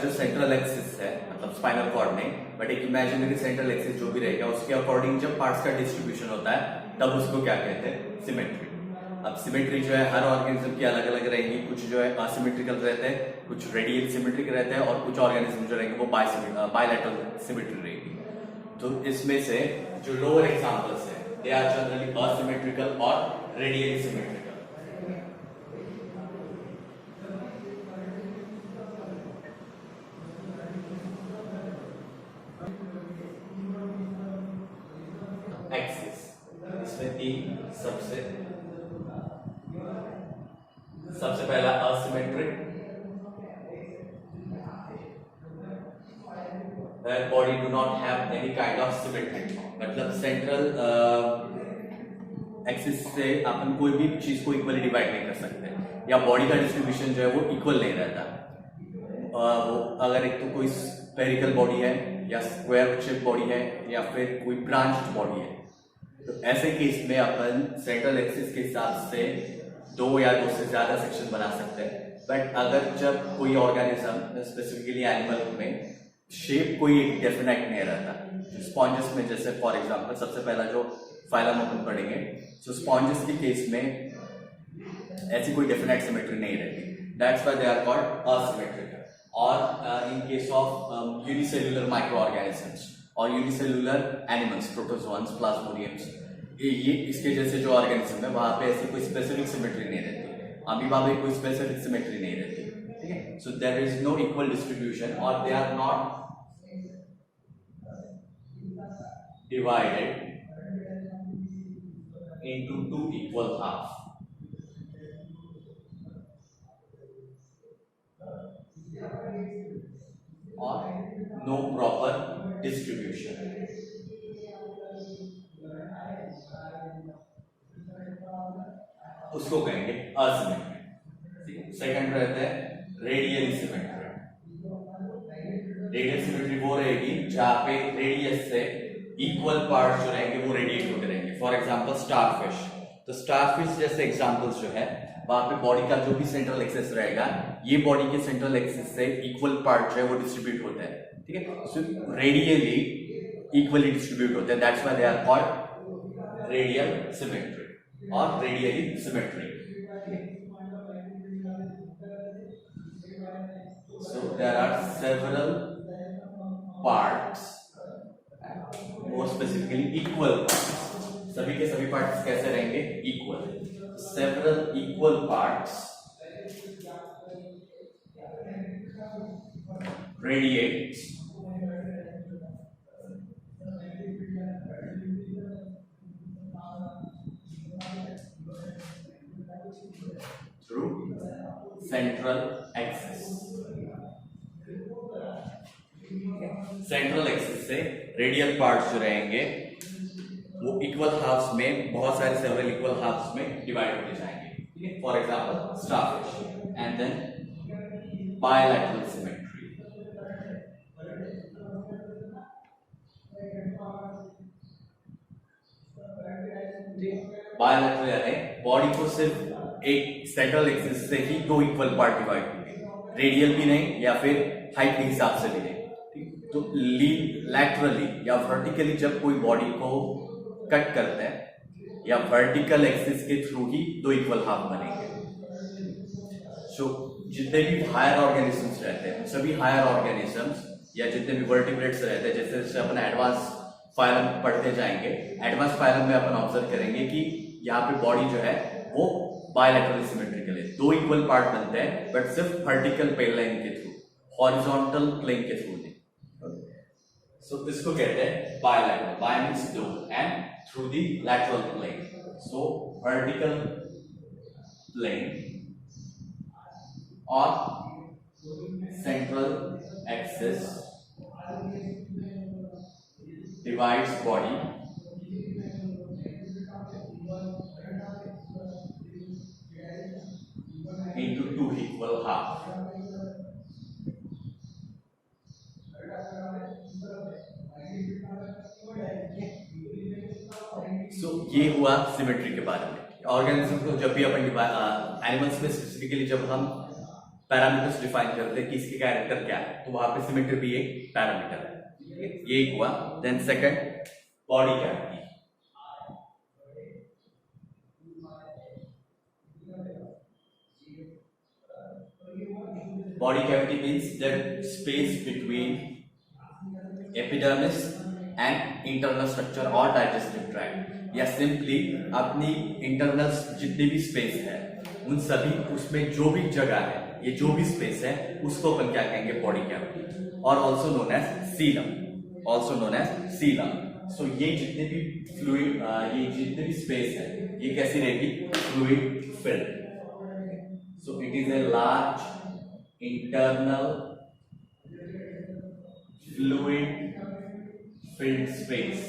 जो central axis है मतलब स्पाइनल कॉर्ड में, बट एक इमेजिनरी सेंट्रल एक्सिस जो भी रहेगा उसके अकॉर्डिंग जब पार्ट्स का डिस्ट्रीब्यूशन होता है तब उसको क्या कहते हैं, सिमेट्री। अब सिमेट्री जो है हर ऑर्गेनिज्म की अलग अलग रहेंगी, कुछ जो है असिमेट्रिकल रहते हैं, कुछ रेडियल सिमेट्रिक रहते हैं, और कुछ ऑर्गेनिज्म जो रहेंगे वो बायलैटरल सिमेट्री रहेगी। तो इसमें से जो लोअर एग्जांपल्स है दे आर जनरली असिमेट्रिकल और रेडियल सिमेट्रिकल। एक्सिस इसमें तीन, सबसे पहला asymmetric, where body do not have any kind of symmetry, मतलब सेंट्रल एक्सिस से अपन कोई भी चीज को इक्वली डिवाइड नहीं कर सकते, या बॉडी का डिस्ट्रीब्यूशन जो है वो इक्वल नहीं रहता। वो अगर एक तो कोई स्फेरिकल बॉडी है या स्क्वायर शेप बॉडी है या फिर कोई ब्रांच्ड बॉडी है, तो ऐसे केस में अपन सेंट्रल एक्सिस के हिसाब से दो या दो से ज्यादा सेक्शन बना सकते हैं। बट अगर जब कोई ऑर्गेनिज्म स्पेसिफिकली एनिमल में शेप कोई डेफिनेट नहीं रहता, स्पॉन्जेस में जैसे फॉर एग्जांपल सबसे पहला जो फाइलम अपन पढ़ेंगे, तो स्पॉन्जेस के केस में ऐसी कोई डेफिनेट सिमेट्री नहीं रहती, that's why they are called asymmetrical. और in case of unicellular micro organisms और यूनिसेल्युलर एनिमल्स, प्रोटोजोअन्स, प्लाज्मोडियम्स, ये इसके जैसे जो ऑर्गेनिज्म है वहां पे ऐसी कोई स्पेसिफिक सिमेट्री नहीं रहती, अमीबा में कोई स्पेसिफिक सिमेट्री नहीं रहती, ठीक है। So there is no equal distribution और they are not divided into two equal halves. Or no proper distribution. उसको कहेंगे असिमेट्री। सेकंड रहता है रेडियल सिमेट्री। रेडियल सिमेट्री वो रहेगी जहां पे रेडियस से इक्वल पार्ट्स जो रहेंगे वो रेडिएट होते रहेंगे। फॉर एग्जांपल स्टारफिश, तो स्टारफिश जैसे एग्जांपल्स जो है वहां पे बॉडी का जो भी सेंट्रल एक्सिस रहेगा ये बॉडी के सेंट्रल एक्सिस से इक्वल पार्ट जो है वो डिस्ट्रीब्यूट होते हैं, ठीक है। सो रेडियली इक्वली डिस्ट्रीब्यूट होते हैं, that's why they are called radial symmetry और radially symmetry. So there are several parts, more specifically equal parts. सभी के सभी पार्ट्स कैसे रहेंगे, equal. Several equal parts radiate through central axis. Central axis से radial parts जो रहेंगे वो इक्वल हाफ्स में, बहुत सारे सेवरल इक्वल हाफ्स में डिवाइड होते जाएंगे, ठीक है। For example starfish and then bilateral symmetry. Bilateral यानी बॉडी को सिर्फ एक सेंट्रल एक्सिस से ही दो इक्वल पार्ट डिवाइड होंगे, रेडियल भी नहीं या फिर हाइट के हिसाब से भी नहीं, ठीक। तो लैटरली या वर्टिकली जब कोई बॉडी को कट करते हैं या वर्टिकल एक्सिस के थ्रू ही दो इक्वल हाफ बनेंगे। सो जितने भी हायर ऑर्गेनिजम्स रहते हैं सभी हायर ऑर्गेनिजम्स या जितने भी वर्टिब्रेट्स रहते हैं, जैसे जैसे अपन एडवांस फाइलम पढ़ते जाएंगे, एडवांस फाइलम में अपन ऑब्जर्व करेंगे कि यहाँ पे बॉडी जो है वो बायलैटरल सिमेट्रिकल है, दो इक्वल पार्ट बनते हैं बट सिर्फ वर्टिकल प्लेन लाइन के थ्रू, हॉरिजॉन्टल प्लेन के थ्रू नहीं। सो इसको कहते हैं बायलैटरल, बाय मींस दो and through the lateral plane. So vertical plane or central axis divides body into two equal halves. ये हुआ सिमेट्री के बारे में। ऑर्गेनिज्म को जब भी अपन एनिमल्स में स्पेसिफिकली जब हम पैरामीटर्स डिफाइन करते हैं कि इसके कैरेक्टर क्या है, तो वहां पे सिमेट्री भी एक पैरामीटर है। ये एक हुआ। Then second, body cavity. Body cavity means the space between epidermis and internal structure और डाइजेस्टिव ट्रैक्ट, या सिंपली अपनी इंटरनल जितनी भी स्पेस है उन सभी, उसमें जो भी जगह है, ये जो भी स्पेस है उसको अपन क्या कहेंगे, बॉडी कैविटी, और also known as coelom, also known as coelom. So ये जितने भी फ्लूइड, ये जितने भी स्पेस है ये कैसी रहेगी, fluid filled. So it is a large internal fluid filled space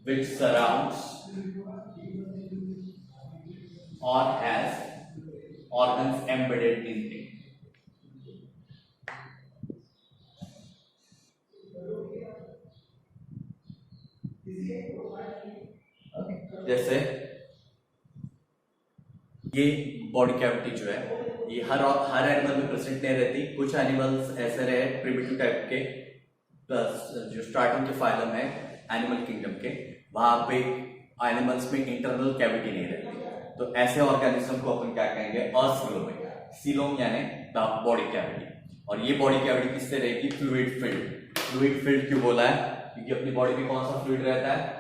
which surrounds or has organs embedded in it. जैसे ये बॉडी कैविटी जो है ये हर एनिमल में प्रेजेंट नहीं रहती। कुछ एनिमल्स ऐसे रहे प्रिमिटिव टाइप के, जो स्टार्टिंग के फाइलम है एनिमल किंगडम के, वहां पे एनिमल्स में इंटरनल कैविटी नहीं रहती, तो ऐसे ऑर्गेनिज्म को अपन क्या कहेंगे, असीलोमेट। सीलोम यानी बॉडी कैविटी। और ये बॉडी कैविटी किससे रहेगी, फ्लूइड फिल्ड। फ्लूइड फिल्ड क्यों बोला है, क्योंकि अपनी बॉडी में कौन सा फ्लूइड रहता है,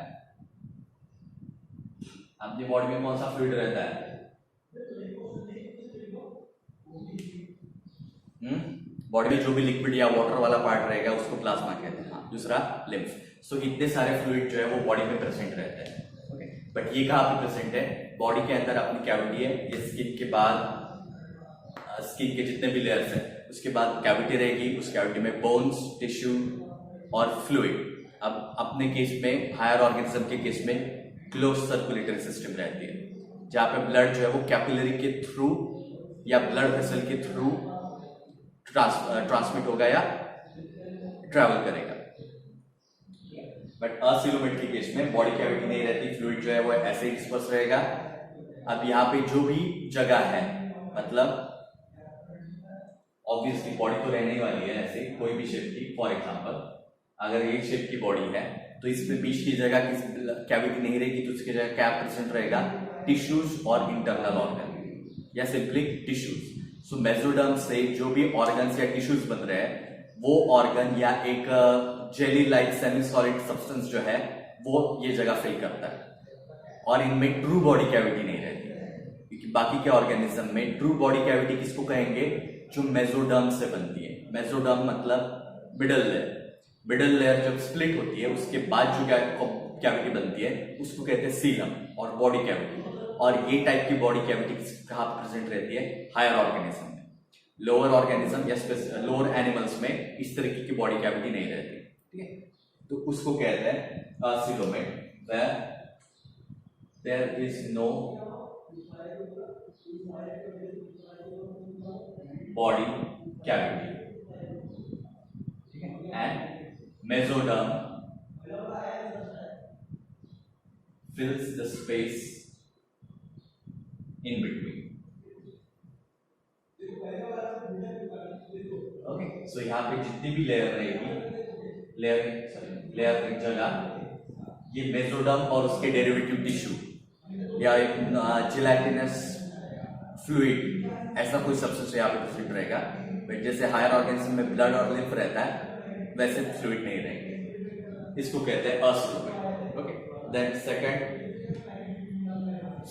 अपनी बॉडी में कौन सा फ्लूइड रहता है, बॉडी में जो भी लिक्विड या वाटर वाला पार्ट रहेगा उसको प्लाज्मा कहते हैं। हाँ, दूसरा लिम्फ। सो इतने सारे फ्लूइड जो है वो बॉडी में प्रेजेंट रहते हैं। ओके, बट ये कहाँ पे प्रेजेंट है, बॉडी के अंदर अपनी कैविटी है, ये स्किन के बाद, स्किन के जितने भी लेयर्स हैं उसके बाद कैविटी रहेगी, उस कैविटी में बोन्स, टिश्यू और फ्लूइड। अब अपने केस में, हायर ऑर्गेनिज्म के केस में क्लोज सर्कुलेटरी सिस्टम रहती है, जहां पे ब्लड जो है वो कैपिलरी के थ्रू या ब्लड वेसल के थ्रू ट्रांसमिट होगा या ट्रैवल करेगा। बट असीलोमेट के केस में बॉडी कैविटी नहीं रहती, फ्लूइड जो है वो ऐसे ही डिस्पर्स रहेगा। अब यहाँ पे जो भी जगह है, मतलब ऑब्वियसली बॉडी तो रहने ही वाली है ऐसे कोई भी शेप की। फॉर एग्जांपल अगर ये शेप की बॉडी है तो इसमें बीच की जगह किसी कैविटी नहीं रहेगी, तो उसकी जगह क्या प्रेजेंट रहेगा, टिश्यूज और इंटरनल ऑर्गन या सिंपली टिश्यूज। सो मेसोडर्म से जो भी ऑर्गन्स या टिश्यूज बन रहे हैं वो ऑर्गन या एक jelly like semi solid substance जो है वो ये जगह फिल करता है, और इनमें ट्रू बॉडी कैविटी नहीं रहती, क्योंकि बाकी के ऑर्गेनिज्म में ट्रू बॉडी कैविटी किसको कहेंगे, जो मेसोडर्म से बनती है। मेसोडर्म मतलब मिडल लेयर। मिडल लेयर जब स्प्लिट होती है उसके बाद जो कैविटी बनती है उसको कहते हैं सीलम और बॉडी कैविटी। और ये टाइप की बॉडी कैविटी कहाँ प्रेजेंट रहती है, हायर ऑर्गेनिज्म में। लोअर ऑर्गेनिज्म या लोअर एनिमल्स में इस तरीके की बॉडी कैविटी नहीं रहती, ठीक है, तो उसको कहते हैं acoelomate. There is no body cavity, ठीक है, and mesoderm fills the space in between. Okay, so यहाँ पे जितनी भी लेयर रहेगी, लेयर की जगह ये मेसोडर्म और उसके डेरिवेटिव टिश्यू या एक जिलेटिनस फ्लूइड ऐसा कोई सब्सटेंस यहाँ पे प्रेजेंट रहेगा। बट जैसे हायर ऑर्गेनिज्म में ब्लड और लिम्फ रहता है वैसे फ्लूइड नहीं रहेंगे, इसको कहते हैं acoelomate. Okay, then second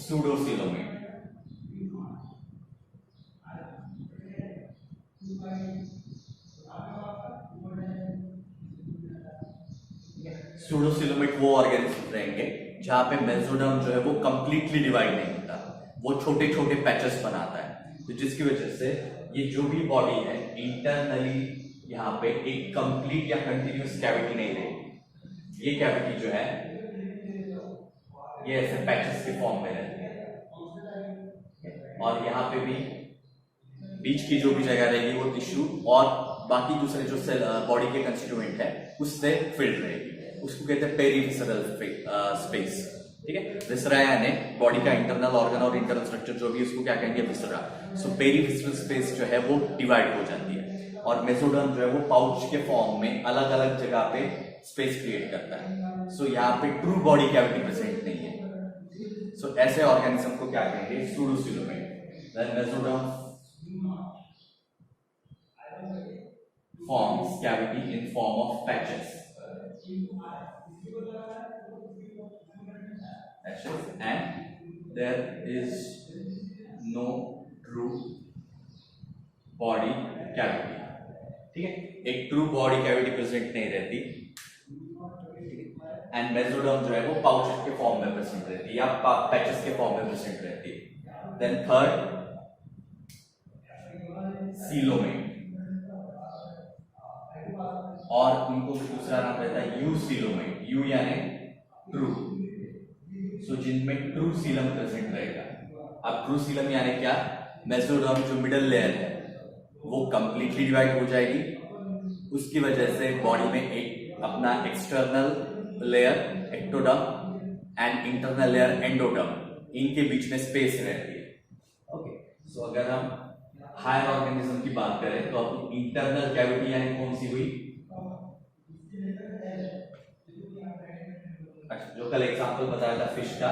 pseudocoelomate. Pseudocoelomate वो ऑर्गेनिज्म रहेंगे जहां पे मेसोडर्म जो है वो कंप्लीटली डिवाइड नहीं होता, वो छोटे छोटे पैचेस बनाता है, तो जिसकी वजह से ये जो भी बॉडी है इंटरनली यहाँ पे एक कंप्लीट या कंटिन्यूस कैविटी नहीं रहेगी। ये कैविटी जो है ये ऐसे पैचेस के फॉर्म में रहती है, और यहाँ पे भी बीच की जो भी जगह रहेगी वो टिश्यू और बाकी दूसरे जो सेल बॉडी के कंस्टिट्यूएंट है उससे फिल्ड रहेगी। उसको कहते हैं पेरीविसरल स्पेस। ठीक है, विसरा यानी बॉडी का इंटरनल ऑर्गन और इंटरनल स्ट्रक्चर जो भी उसको क्या कहेंगे, विसरा। सो पेरीविसरल स्पेस जो है वो डिवाइड हो जाती है, और मेसोडर्म जो है वो पाउच के फॉर्म में अलग अलग जगह पे स्पेस क्रिएट करता है। सो यहाँ पे ट्रू बॉडी कैविटी प्रेजेंट नहीं है। सो ऐसे ऑर्गेनिज्म को क्या कहेंगे, pseudocoelomate. Then mesoderm forms cavity in form of patches and there is no true body cavity। ठीक है, एक ट्रू बॉडी कैविटी प्रेजेंट नहीं रहती, एंड मेसोडर्म जो है वो पाउच के फॉर्म में प्रेजेंट रहती है या पैचेस के फॉर्म में प्रेजेंट रहती है। देन थर्ड सीलोमेट, और उनको दूसरा नाम रहता है यू सीलोमेट, यू यानी ट्रू। सो जिनमें ट्रू सीलम प्रेजेंट रहेगा। अब ट्रू सीलम यानी क्या, मेसोडर्म जो मिडल लेयर है वो कंप्लीटली डिवाइड हो जाएगी, उसकी वजह से बॉडी में एक अपना external layer ectoderm and internal layer endoderm, इनके बीच में स्पेस रहती है। ओके, सो अगर हम हायर ऑर्गेनिज्म की बात करें तो अब इंटरनल कैविटी यानी कौन सी हुई, जो कल एग्जांपल बताया था फिश का,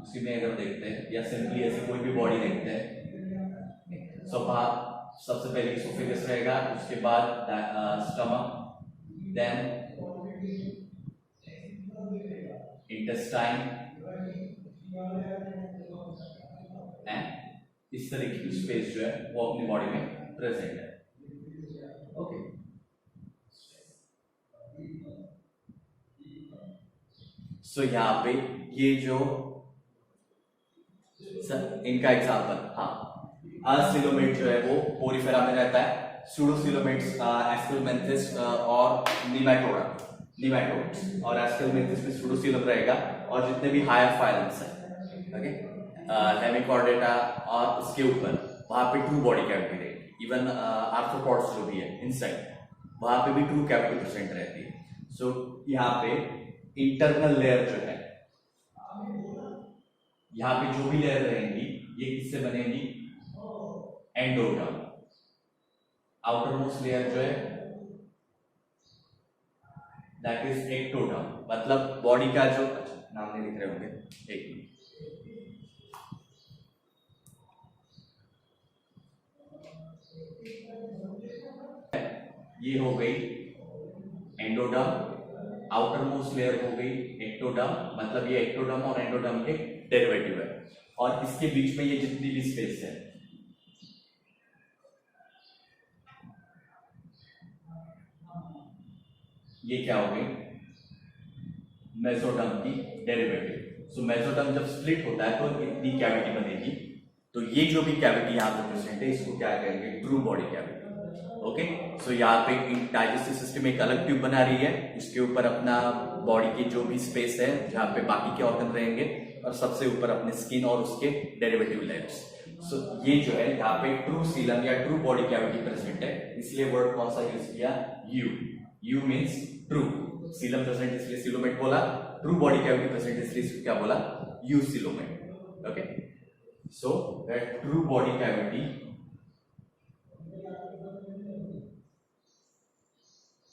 उसी में अगर देखते हैं या सिंपली ऐसी कोई भी बॉडी देखते हैं, सो सबसे पहले इसोफेगस रहेगा, उसके बाद स्टमक, देन इंटेस्टाइन, एंड इस तरह की स्पेस जो है वो अपनी बॉडी में प्रेजेंट है। ओके, सो यहाँ पे ये जो इनका एग्जांपल, हाँ, असिलोमेट जो है वो पोरिफेरा में रहता है, सूडोसिलोमेट्स एस्केलमेंथिस और निमेटोड्स, और एस्केलमेंथिस में सूडोसिलम रहेगा, और जितने भी हायर फाइलम्स हैं, ओके, हेमिकॉर्डेटा और उसके ऊपर वहां पे ट्रू बॉडी कैविटी रहेगी। इवन आर्थ्रोपॉड्स जो भी है इंसेक्ट, वहां पे भी ट्रू कैविटी प्रेजेंट रहती है। सो यहाँ पे इंटरनल लेयर जो है, यहाँ पे जो भी लेयर रहेंगी ये किससे बनेगी, एंडोडर्म। आउटर मोस्ट लेयर जो है दैट इज एक्टोडर्म, मतलब बॉडी का जो, नाम नहीं लिख रहे होंगे, एक मिनट, ये हो गई एंडोडर्म, आउटर मोस्ट लेयर हो गई एक्टोडर्म, मतलब ये एक्टोडर्म और एंडोडर्म के डेरिवेटिव है, और इसके बीच में ये जितनी भी स्पेस है ये क्या हो गई, मेसोडर्म की डेरिवेटिव। सो मेसोडर्म जब स्प्लिट होता है तो इतनी कैविटी बनेगी, तो ये जो भी कैविटी यहाँ पे प्रेजेंट है इसको क्या कहेंगे, ट्रू बॉडी कैविटी। ओके, सो यहाँ पे डाइजेस्टिव सिस्टम एक अलग ट्यूब बना रही है, उसके ऊपर अपना बॉडी की जो भी स्पेस है जहाँ पे बाकी के ऑर्गन रहेंगे, और सबसे ऊपर अपने स्किन और उसके डेरिवेटिव लेयर्स। सो ये जो है यहाँ पे ट्रू सीलम या ट्रू बॉडी कैविटी प्रेजेंट है, इसलिए वर्ड कौन सा यूज किया, eu. Eu means true, coelom present इसलिए सीलोमेट बोला, ट्रू बॉडी कैविटी प्रेजेंट इसलिए क्या बोला, eucoelomate. Okay, so that true body cavity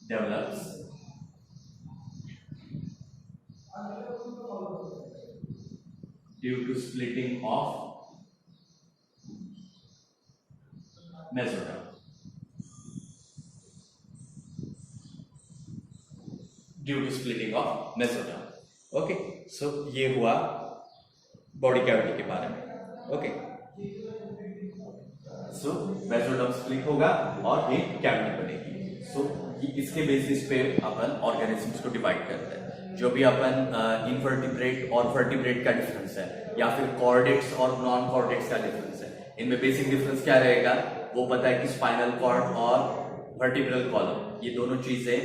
develops due to splitting of mesoderm, due to splitting of mesoderm। Okay, so ये हुआ body cavity के बारे में। ओके, सो मेसोडर्म स्प्लिट होगा और ये कैविटी बनेगी। सो इसके बेसिस पे अपन ऑर्गेनिजम्स को डिवाइड करते हैं। जो भी अपन इनवर्टिब्रेट और वर्टिब्रेट का डिफरेंस है, या फिर कॉर्डेट्स और नॉन कॉर्डेट्स का डिफरेंस है, इनमें बेसिक डिफरेंस क्या रहेगा वो पता है कि स्पाइनल कॉर्ड और वर्टिब्रल कॉलम, ये दोनों चीजें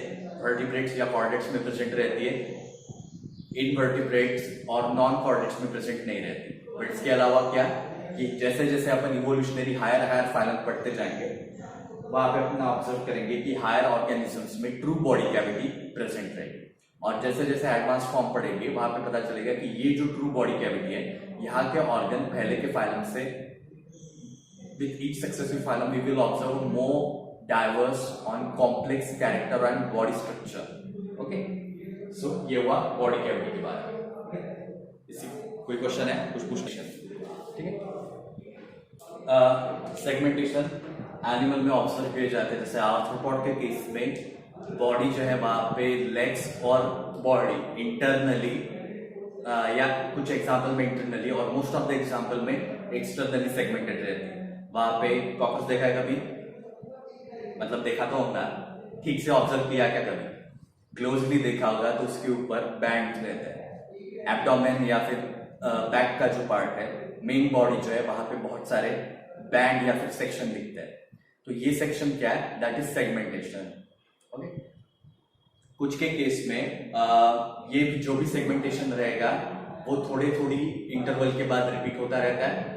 वर्टिब्रेट्स या कॉर्डेट्स में प्रेजेंट रहती है, इनवर्टिब्रेट्स और नॉन कॉर्डेट्स में प्रेजेंट नहीं रहती। बट इसके अलावा क्या कि जैसे जैसे अपन इवोल्यूशनरी हायर हायर फाइलम पढ़ते जाएंगे वहां पे अपना ऑब्जर्व करेंगे कि हायर ऑर्गेनिजम्स में ट्रू बॉडी कैविटी प्रेजेंट रहेगी। और जैसे जैसे एडवांस फॉर्म पढ़ेंगे वहां पे पता चलेगा कि ये जो ट्रू बॉडी कैविटी है, यहाँ के ऑर्गन पहले के फाइलम से with each successive phylum we will observe more diverse on complex character and body structure. Okay, so ये हुआ बॉडी कैविटी के बारे में। इसी कोई क्वेश्चन है, कुछ क्वेश्चन, ठीक है। सेगमेंटेशन एनिमल में ऑब्जर्व किए जाते हैं, जैसे आर्थ्रोपॉड के केस में बॉडी जो है वहां पे लेग्स और बॉडी इंटरनली या कुछ एग्जाम्पल में इंटरनली और मोस्ट ऑफ द एग्जाम्पल में एक्सटर्नली सेगमेंटेड रहती है। वहां पे कॉकस देखा है कभी, मतलब देखा तो होगा, ठीक से ऑब्जर्व किया क्या कभी, क्लोजली देखा होगा तो उसके ऊपर बैंड रहते हैं। एब्डोमेन या फिर बैक का जो पार्ट है, मेन बॉडी जो है वहां पे बहुत सारे बैंड या फिर सेक्शन दिखते हैं। तो ये सेक्शन क्या है, दैट इज सेगमेंटेशन। ओके, कुछ के केस में ये जो भी सेगमेंटेशन रहेगा वो थोड़ी थोड़ी इंटरवल के बाद रिपीट होता रहता है।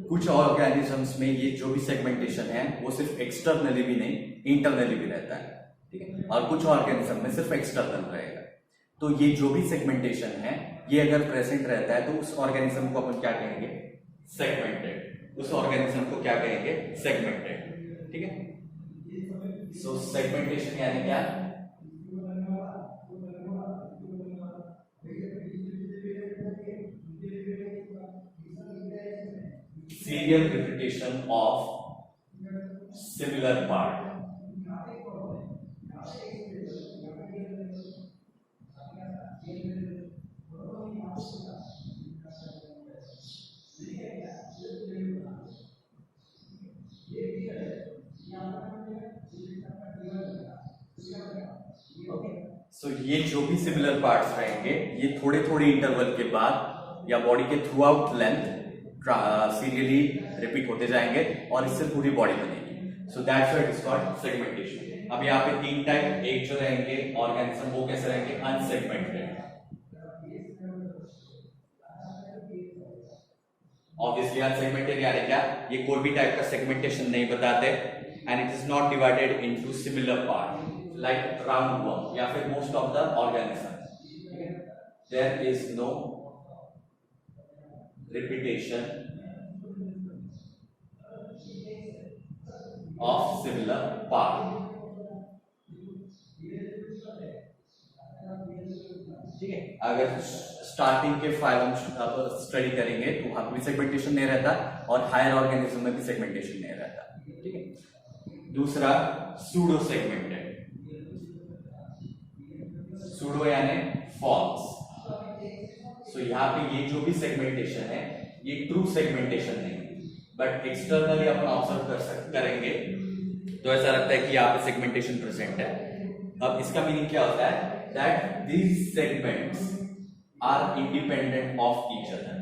कुछ ऑर्गेनिजम्स में ये जो भी सेगमेंटेशन है वो सिर्फ एक्सटर्नली भी नहीं, इंटरनली भी रहता है, ठीक है। और कुछ ऑर्गेनिज्म में सिर्फ एक्सटर्नल रहेगा। तो ये जो भी सेगमेंटेशन है ये अगर प्रेजेंट रहता है तो उस ऑर्गेनिज्म को अपन क्या कहेंगे, सेगमेंटेड। उस ऑर्गेनिज्म को क्या कहेंगे, सेगमेंटेड, ठीक है। सो सेगमेंटेशन यानी क्या, serial repetition of similar part। सो ये जो भी सिमिलर पार्ट्स रहेंगे ये थोड़े थोड़े इंटरवल के बाद या बॉडी के through out length serially repeat होते जाएंगे और इससे पूरी बॉडी बनेगी। So that's what is called segmentation. अब यहाँ पे तीन टाइप, एक जो रहेंगे ऑर्गेनिज्म वो कैसे रहेंगे, अनसेगमेंटेड। ऑब्वियसली अनसेगमेंटेड यानी क्या, ये कोई भी टाइप का सेगमेंटेशन नहीं बताते and it is not divided into similar part like round worm या फिर most of the organism. There is no repetition of similar part, ठीक है। अगर स्टार्टिंग के फाइलम स्टडी करेंगे तो वहां पे भी सेगमेंटेशन नहीं रहता और हायर ऑर्गेनिज्म में भी सेगमेंटेशन नहीं रहता, ठीक है। दूसरा सूडो सेगमेंटेड। सूडो यानी फॉल्स। सो यहाँ पे ये जो भी सेगमेंटेशन है ये ट्रू सेगमेंटेशन नहीं, बट एक्सटर्नली अपन ऑब्जर्व करेंगे तो ऐसा लगता है कि यहाँ पे सेगमेंटेशन प्रेजेंट है। अब इसका मीनिंग क्या होता है, that these segments are independent of each other.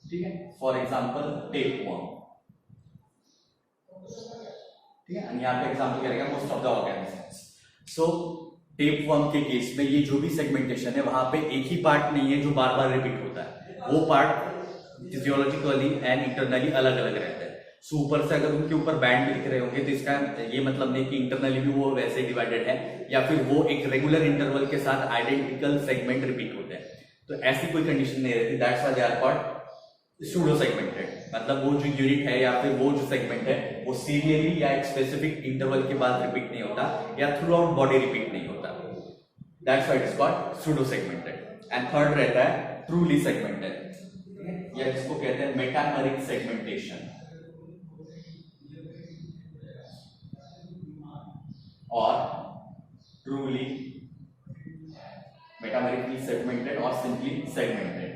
ठीक है, फॉर एग्जाम्पल टेप वर्म, ठीक है। यहाँ पे एग्जाम्पल करेगा most of the organisms. So tape worm के केस में ये जो भी सेगमेंटेशन है वहां पे एक ही पार्ट नहीं है जो बार बार रिपीट होता है, वो पार्ट फिजियोलॉजिकली एंड इंटरनली अलग अलग रहता है। सो ऊपर से अगर उनके ऊपर बैंड भी दिख रहे होंगे तो इसका ये मतलब नहीं कि इंटरनली भी वो वैसे डिवाइडेड है या फिर वो एक रेगुलर इंटरवल के साथ आइडेंटिकल सेगमेंट रिपीट होते हैं। तो ऐसी कोई कंडीशन नहीं रहती, that's why they are called pseudo segmented. मतलब वो जो यूनिट है या फिर वो जो सेगमेंट है वो सीरियली या एक स्पेसिफिक इंटरवल के बाद रिपीट नहीं होता या थ्रू आउट बॉडी रिपीट नहीं होता, that's why it is called pseudo segmented. And third रहता है ट्रूली सेगमेंटेड, या जिसको कहते हैं मेटामेरिक सेगमेंटेशन और ट्रूली मेटामेरिकली सेगमेंटेड और सिंपली सेगमेंटेड।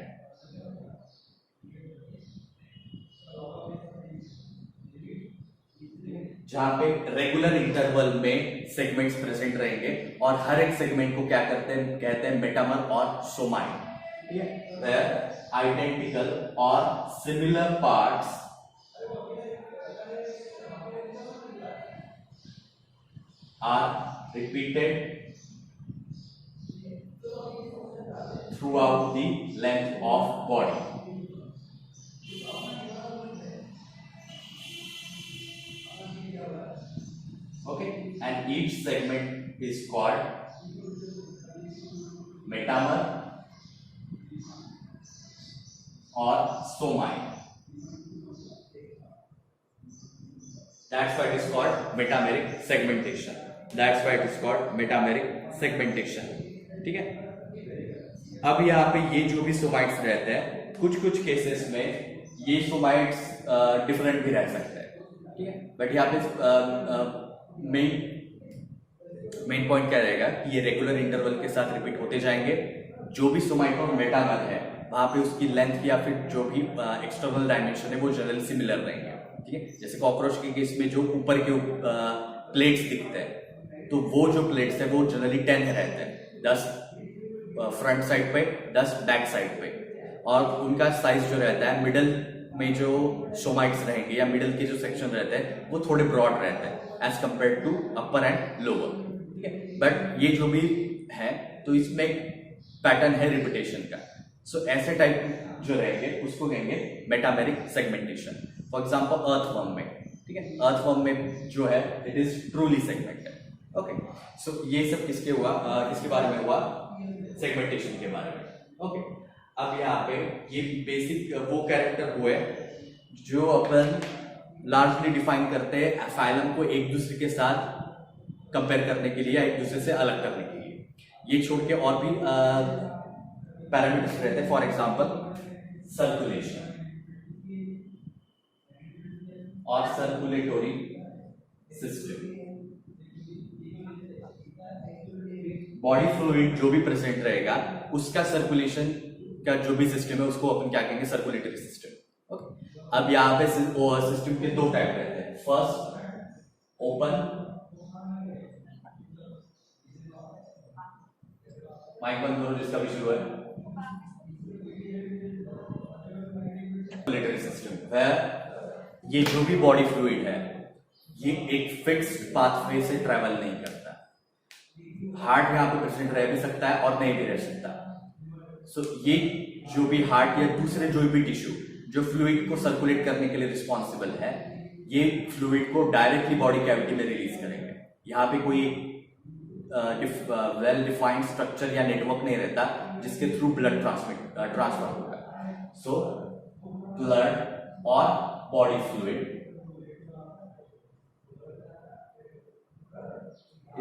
जहां पे रेगुलर इंटरवल में सेगमेंट्स प्रेजेंट रहेंगे और हर एक सेगमेंट को क्या करते हैं, कहते हैं मेटामर और सोमाइन। ठीक है, वेयर आइडेंटिकल और similar parts are repeated throughout the length of body. Okay, and each segment is called metamer or somi. That's why it is called metameric segmentation. That's why it is called metameric segmentation. ठीक है, अब यहाँ पे ये जो भी somites रहते हैं, कुछ कुछ केसेस में ये सोमाइट्स डिफरेंट भी रह सकते हैं, ठीक है, बट यहाँ पे मेन पॉइंट क्या रहेगा कि ये रेगुलर इंटरवल के साथ रिपीट होते जाएंगे. जो भी सोमाइट और मेटामर है वहां पे उसकी लेंथ या फिर जो भी एक्सटर्नल डायमेंशन है वो जनरली सिमिलर रहेंगे, ठीक है. जैसे कॉकरोच के केस में जो ऊपर के प्लेट्स दिखते हैं तो वो जो प्लेट्स है वो जनरली 10 रहते हैं, 10 फ्रंट साइड पे, 10 बैक साइड पे, और उनका साइज जो रहता है मिडल में जो सोमाइट्स रहेंगे या मिडल के जो सेक्शन रहते हैं वो थोड़े ब्रॉड रहते हैं as compare to upper and lower, ठीक है. बट ये जो भी है तो इसमें पैटर्न है रिपीटेशन का. सो ऐसे टाइप जो रहेंगे उसको कहेंगे metameric segmentation. For example earthworm में, ठीक है, अर्थवर्म में जो है it is truly segmented. Okay, so ये सब किसके हुआ, किसके बारे में हुआ, सेगमेंटेशन के बारे में. ओके, अब यहाँ पे ये बेसिक वो कैरेक्टर हुए जो अपन लार्जली डिफाइन करते हैं फाइलम को एक दूसरे के साथ कंपेयर करने के लिए या एक दूसरे से अलग करने के लिए. ये छोड़ के और भी पैरामीटर्स रहते हैं. फॉर एग्जांपल सर्कुलेशन और सर्कुलेटरी सिस्टम. बॉडी फ्लूइड जो भी प्रेजेंट रहेगा उसका सर्कुलेशन का जो भी सिस्टम है उसको अपन क्या कहेंगे, सर्कुलेटरी सिस्टम. ओके, अब यहाँ पे सिस्टम के दो टाइप रहते हैं. फर्स्ट ओपन, माइक बंद करो जिसका भी शुरू है. सर्कुलेटरी सिस्टम है ये जो भी बॉडी फ्लूइड है ये एक फिक्स्ड पाथवे से ट्रेवल नहीं करता. हार्ट यहाँ पे प्रेजेंट रह भी सकता है और नहीं भी रह सकता. सो ये जो भी हार्ट या दूसरे जो भी टिश्यू जो फ्लूइड को सर्कुलेट करने के लिए रिस्पॉन्सिबल है ये फ्लूइड को डायरेक्टली बॉडी कैविटी में रिलीज करेंगे. यहाँ पे कोई वेल डिफाइंड स्ट्रक्चर या नेटवर्क नहीं रहता जिसके थ्रू ब्लड ट्रांसफर होगा. सो ब्लड और body fluid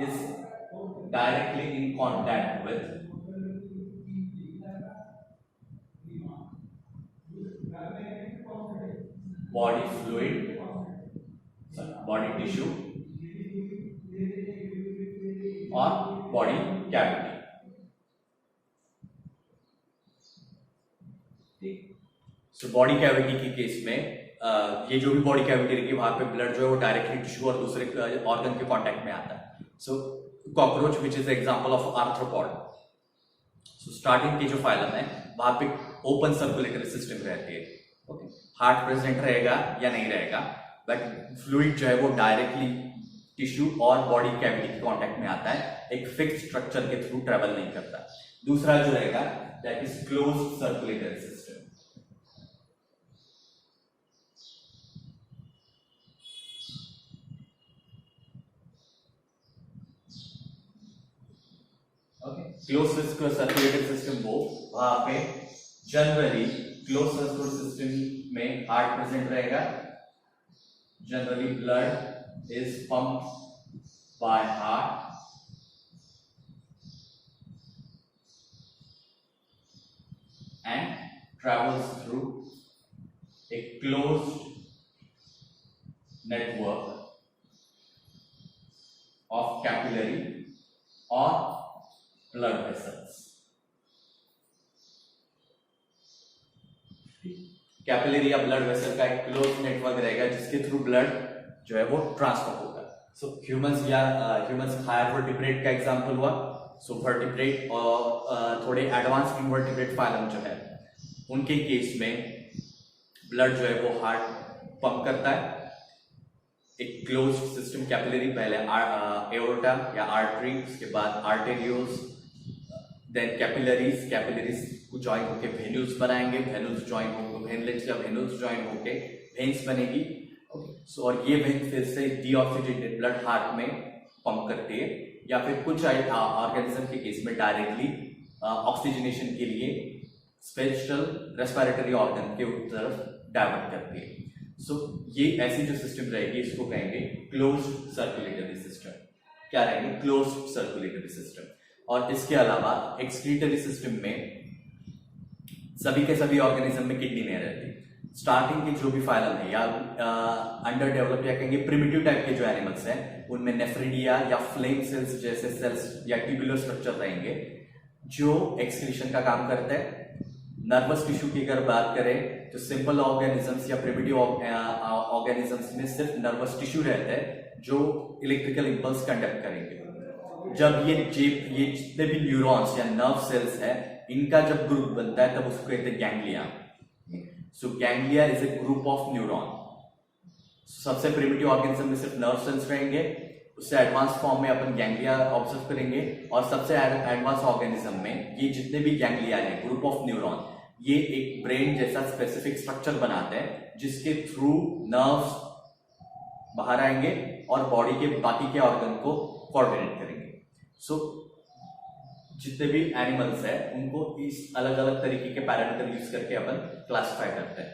is directly in contact with body fluid, body tissue or body cavity. So body cavity के केस में ये जो भी बॉडी कैविटी रहेगी वहां पे ब्लड जो है वो डायरेक्टली टिश्यू और दूसरे ऑर्गन के कांटेक्ट में आता है. So cockroach which is example of arthropod. So starting की जो फाइलम है वहां पे ओपन सर्कुलेटरी सिस्टम रहती है. ओके, हार्ट प्रेजेंट रहेगा या नहीं रहेगा बट फ्लूइड जो है वो डायरेक्टली टिश्यू और बॉडी कैविटी के कांटेक्ट में आता है, एक फिक्स स्ट्रक्चर के थ्रू ट्रेवल नहीं करता. दूसरा जो रहेगा that is closed circulatory system. Close circulatory system वो वहां पे जनरली क्लोज सर्कुलेटरी सिस्टम में हार्ट प्रेजेंट रहेगा. Generally blood is pumped by heart and travels through a closed network of capillary or blood vessels. Capillary या blood vessel का एक close network रहेगा जिसके थ्रू ब्लड जो है वो ट्रांसफर होगा. सो ह्यूमंस हायर वर्टिब्रेट का एग्जांपल हुआ. सो वर्टिब्रेट और थोड़े एडवांस इनवर्टिब्रेट फाइलम जो है उनके केस में ब्लड जो है वो हार्ट पंप करता है एक क्लोज सिस्टम कैपिलरी, पहले एओर्टा या आर्टरी, उसके बाद आर्टेरियोस, देन कैपिलरीज, कैपिलरीज को ज्वाइन होके वेन्यूज बनाएंगे, वेन्यूज ज्वाइन होकर वेनलेट्स या वेन्यूज ज्वाइन होके वेन्स बनेगी। सो और ये वेन फिर से डीऑक्सीजेनेटेड ब्लड हार्ट में पंप करती है, या फिर कुछ ऑर्गेनिज्म के केस में डायरेक्टली ऑक्सीजनेशन के लिए स्पेशल रेस्पिरेटरी ऑर्गन के तरफ डाइवर्ट करती है। सो ये ऐसी जो सिस्टम रहेगी इसको कहेंगे क्लोज्ड सर्कुलेटरी सिस्टम। क्या रहेंगे? Closed circulatory system. और इसके अलावा एक्सक्रीटरी सिस्टम में सभी के सभी ऑर्गेनिज्म में किडनी नहीं रहती। स्टार्टिंग के जो भी फाइलम है या अंडर डेवलप या कहेंगे प्रिमिटिव टाइप के जो एनिमल्स हैं उनमें नेफ्रिडिया या फ्लेम सेल्स जैसे सेल्स या ट्यूबुलर स्ट्रक्चर रहेंगे जो एक्सक्रीशन का काम करते हैं। नर्वस टिश्यू की अगर बात करें तो सिंपल ऑर्गेनिजम्स या प्रिमिटिव ऑर्गेनिजम्स में सिर्फ नर्वस टिश्यू रहता है जो इलेक्ट्रिकल इंपल्स कंडक्ट करेंगे। जब ये जितने भी न्यूरॉन्स या नर्व सेल्स है इनका जब ग्रुप बनता है तब उसको कहते हैं ganglia. So ganglia is a group of neuron. सबसे प्रिमिटिव ऑर्गेनिज्म में सिर्फ नर्व सेल्स रहेंगे, उससे एडवांस फॉर्म में अपन गैंग्लिया ऑब्जर्व करेंगे। और सबसे एडवांस ऑर्गेनिज्म में ये जितने भी गैंग्लिया है, ग्रुप ऑफ न्यूरॉन, ये एक ब्रेन जैसा स्पेसिफिक स्ट्रक्चर बनाते हैं जिसके थ्रू नर्व्स बाहर आएंगे और बॉडी के बाकी के ऑर्गन को कोऑर्डिनेट करेंगे। सो जितने भी एनिमल्स है उनको इस अलग अलग तरीके के पैरामीटर यूज करके अपन क्लासिफाई करते हैं।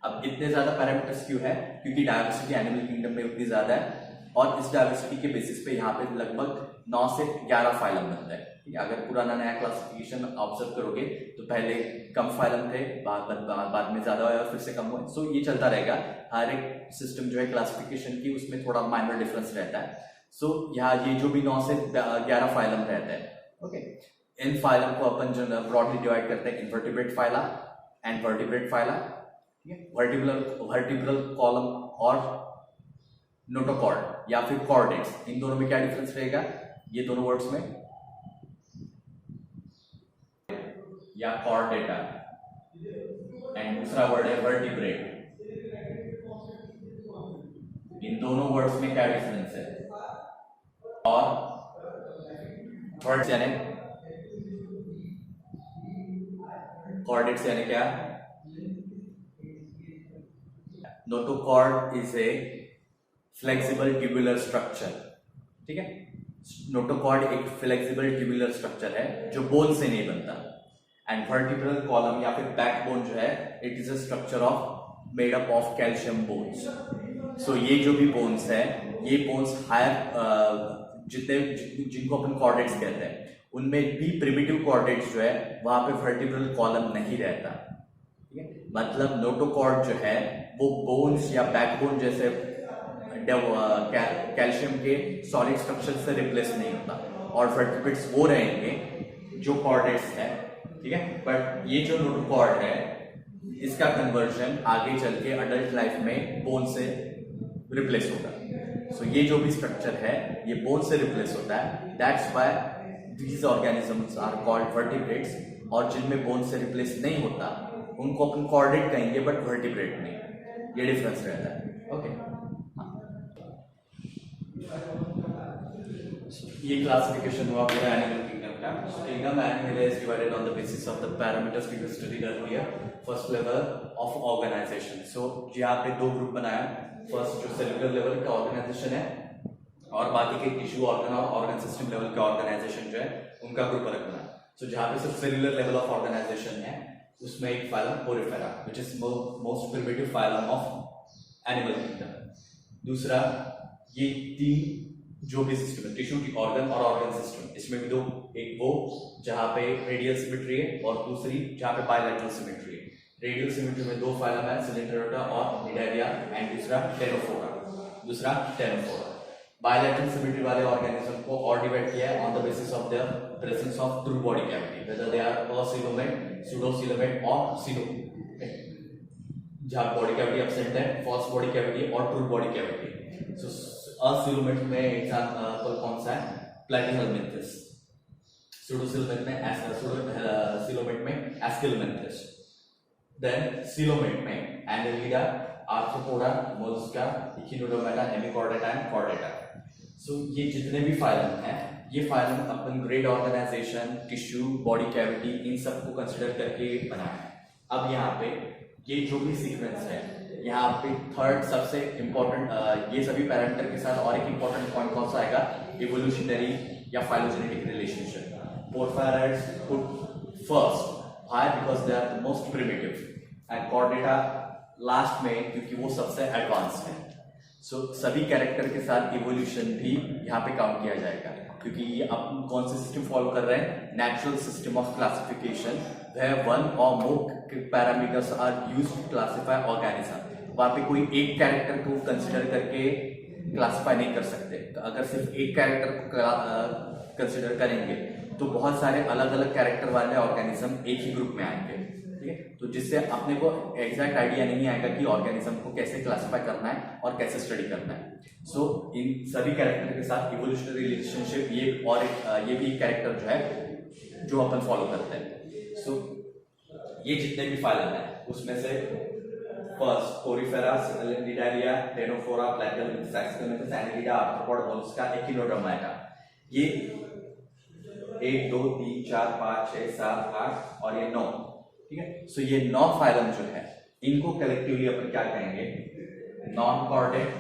अब इतने ज्यादा पैरामीटर्स क्यों है? क्योंकि डायवर्सिटी एनिमल किंगडम में उतनी ज्यादा है और इस डायवर्सिटी के बेसिस पे यहाँ पे लगभग 9 से 11 फाइलम बनता है। अगर पुराना नया क्लासिफिकेशन ऑब्जर्व करोगे तो पहले कम फाइलम थे, बाद में ज्यादा हुए और फिर से कम हुए। सो ये चलता रहेगा। हर एक सिस्टम जो है क्लासिफिकेशन की उसमें थोड़ा माइनर डिफरेंस रहता है। सो यहाँ ये जो भी 9 से 11 फाइलम रहता है, ओके, इन फाइलम को अपन जो ब्रॉडली डिवाइड करते हैं invertebrate phyla and vertebrate phyla, vertebral column और नोटोकॉर्ड या फिर कॉर्डेट्स। इन दोनों में क्या डिफरेंस रहेगा ये दोनों वर्ड्स में? या कॉर्डेटा एंड दूसरा वर्ड है वर्टिब्रेट। इन दोनों वर्ड्स में क्या डिफरेंस है? और वर्ड्स यानी कॉर्डेट्स यानी क्या? Notochord is a flexible tubular structure, ठीक है। नोटोकॉर्ड एक फ्लेक्सिबल ट्यूबुलर स्ट्रक्चर है जो बोन से नहीं बनता। एंड वर्टिब्रल कॉलम या फिर बैकबोन जो है it is a structure of made up of calcium bones. So ये जो भी बोन्स है ये बोन्स हायर जितने जिनको अपन कॉर्डेट्स कहते हैं उनमें भी प्रिमिटिव कॉर्डेट्स जो है वहां पे वर्टिब्रल कॉलम नहीं रहता, ठीक है। मतलब नोटोकॉर्ड जो है वो बोन्स या बैकबोन जैसे कैल्शियम के सॉलिड स्ट्रक्चर से रिप्लेस नहीं होता और वर्टिब्रेट्स वो रहेंगे जो कॉर्डेट्स है, ठीक है। बट ये जो नोटोकॉर्ड है इसका कन्वर्जन आगे चल के अडल्ट लाइफ में बोन से रिप्लेस होगा। सो ये जो भी स्ट्रक्चर है ये बोन से रिप्लेस होता है। That's why these organisms are called vertebrates. और जिनमें बोन से रिप्लेस नहीं होता उनको अपन कॉर्डेट कहेंगे बट वर्टिब्रेट नहीं। ये डिफरेंस रहता है, ओके। ये क्लासिफिकेशन हुआ पूरा एनिमल किंगडम का। Kingdom animal is divided on the basis of the parameters we studied earlier. First level of organisation. So यहाँ पे दो ग्रुप बनाया। फर्स्ट जो सेलुलर लेवल का ऑर्गेनाइजेशन है और बाकी के टिश्यू ऑर्गन और ऑर्गन सिस्टम लेवल का ऑर्गेनाइजेशन जो है उनका ग्रुप अलग बनाया। सो जहाँ पे सिर्फ सेलुलर लेवल ऑफ ऑर्गेनाइजेशन है उसमें एक phylum Porifera which is most primitive phylum of animal kingdom. दूसरा ये तीन जो भी सिस्टम है टिश्यू की ऑर्गन और ऑर्गन सिस्टम, इसमें भी दो, एक वो जहाँ पे रेडियल सिमेट्री है और दूसरी जहाँ पे बायलैटरल सिमेट्री है। रेडियल सिमेट्री में दो फाइलम है सिलेंट्रोटा और निडारिया एंड दूसरा टेरोफोरा। बायलैटरल सिमेट्री वाले ऑर्गेनिज्म को और डिवाइड किया है on the basis of their presence of true body cavity, whether they are acoelomate, pseudocoelomate और सिलो। जहाँ बॉडी कैविटी एब्सेंट है, फॉल्स बॉडी कैविटी और true body cavity. So acoelomate में एग्जांपल कौन सा है? प्लैटिहेलमिंथस। सूडोसिलोमेट में एस्किलोमेंथस। देन सिलोमेट में annelida arthropoda, mollusca, echinodermata, hemichordata and chordata. So ये जितने भी फाइलम हैं, ये फाइलम अपन grade organisation, tissue, body cavity, इन सबको कंसिडर करके बनाया है। अब यहाँ पे ये जो भी सीक्वेंस है, यहाँ पे थर्ड सबसे इम्पोर्टेंट, ये सभी पैरामीटर के साथ और एक इम्पोर्टेंट पॉइंट कौन सा आएगा, इवोल्यूशनरी या phylogenetic relationship. Poriferans put first, why, because they are the most primitive, and chordata last में, क्योंकि वो सबसे एडवांस्ड है। सो सभी कैरेक्टर के साथ इवोल्यूशन भी यहाँ पे काउंट किया जाएगा, क्योंकि ये अपन कौन से सिस्टम फॉलो कर रहे हैं, natural system of classification, where one or more parameters are used to classify organism. वहां पे कोई एक कैरेक्टर को कंसिडर करके क्लासिफाई नहीं कर सकते। तो अगर सिर्फ एक कैरेक्टर को कंसिडर करेंगे तो बहुत सारे अलग अलग कैरेक्टर वाले ऑर्गेनिज्म एक ही ग्रुप में आएंगे, ठीक है। तो जिससे अपने को एग्जैक्ट आइडिया नहीं आएगा कि ऑर्गेनिज्म को कैसे क्लासिफाई करना है और कैसे स्टडी करना है। सो इन सभी कैरेक्टर के साथ इवोल्यूशनरी रिलेशनशिप ये भी कैरेक्टर जो है जो अपन फॉलो करते हैं। सो ये जितने भी फाइलम है उसमें से first porifera, cnidaria, ctenophora, platyhelminthes, aschelminthes, annelida, arthropod, mollusca, echinodermata, ये 1 2 3 4 5 6 7 8 और ये 9, ठीक है। सो ये 9 फाइलम जो है इनको कलेक्टिवली अपन क्या कहेंगे, नॉन कॉर्डेट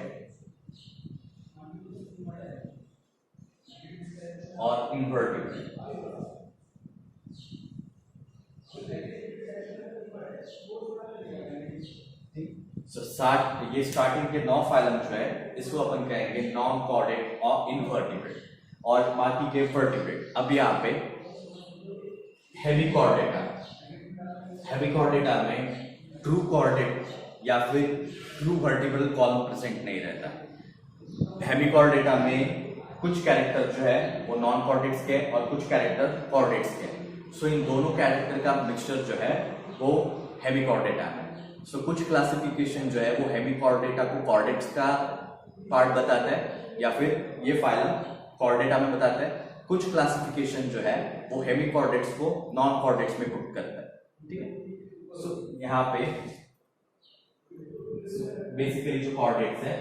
और इन्वर्टिब्रेट। ये स्टार्टिंग के 9 फाइलम जो है इसको अपन कहेंगे नॉन कॉर्डेट और इनवर्टिब्रेट, और बाकी के वर्टिब्रेट। अब यहाँ पे हेमिचॉर्डेटा में ट्रू कॉर्डेट या फिर ट्रू वर्टिब्रल कॉलम प्रेजेंट नहीं रहता। हेमिचॉर्डेटा में कुछ कैरेक्टर जो है वो नॉन कॉर्डेट्स के और कुछ कैरेक्टर कॉर्डेट्स के। सो इन दोनों कैरेक्टर का मिक्सचर जो है वो हेमिचॉर्डेटा है। सो कुछ क्लासिफिकेशन जो है वो हेमिचॉर्डेटा को कॉर्डेट्स का पार्ट बताता है या फिर ये फाइलम कॉर्डेटा में बताता है। कुछ क्लासिफिकेशन जो है वो हेमिचॉर्डेट्स को नॉन कॉर्डेट्स में पुट करता है, ठीक है। सो यहाँ पे बेसिकली जो कॉर्डेट्स है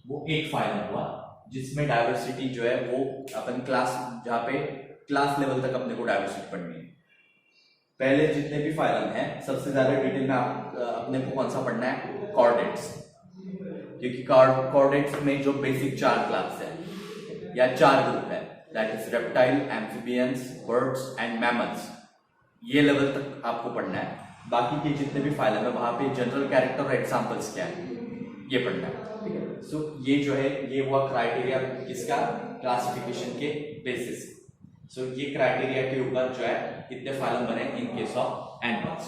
वो एक फाइलम हुआ जिसमें डाइवर्सिटी जो है वो अपन क्लास, जहाँ पे क्लास लेवल तक अपने को डाइवर्सिटी पढ़नी है। पहले जितने भी फाइलम हैं सबसे ज्यादा डिटेल में अपने को कौन सा पढ़ना है, कॉर्डेट्स, क्योंकि कॉर्डेट्स में जो बेसिक 4 क्लास है या 4 ग्रुप है, that is reptile, amphibians, birds and mammals, ये लेवल तक आपको पढ़ना है। बाकी के जितने भी फाइलम है वहां पे जनरल कैरेक्टर और एग्जांपल्स क्या है ये पढ़ना है, ठीक है। सो ये जो है ये हुआ क्राइटेरिया किसका, क्लासिफिकेशन के बेसिस। सो ये क्राइटेरिया के ऊपर जो है इतने फाइलम बने इन केस ऑफ एनिमल्स।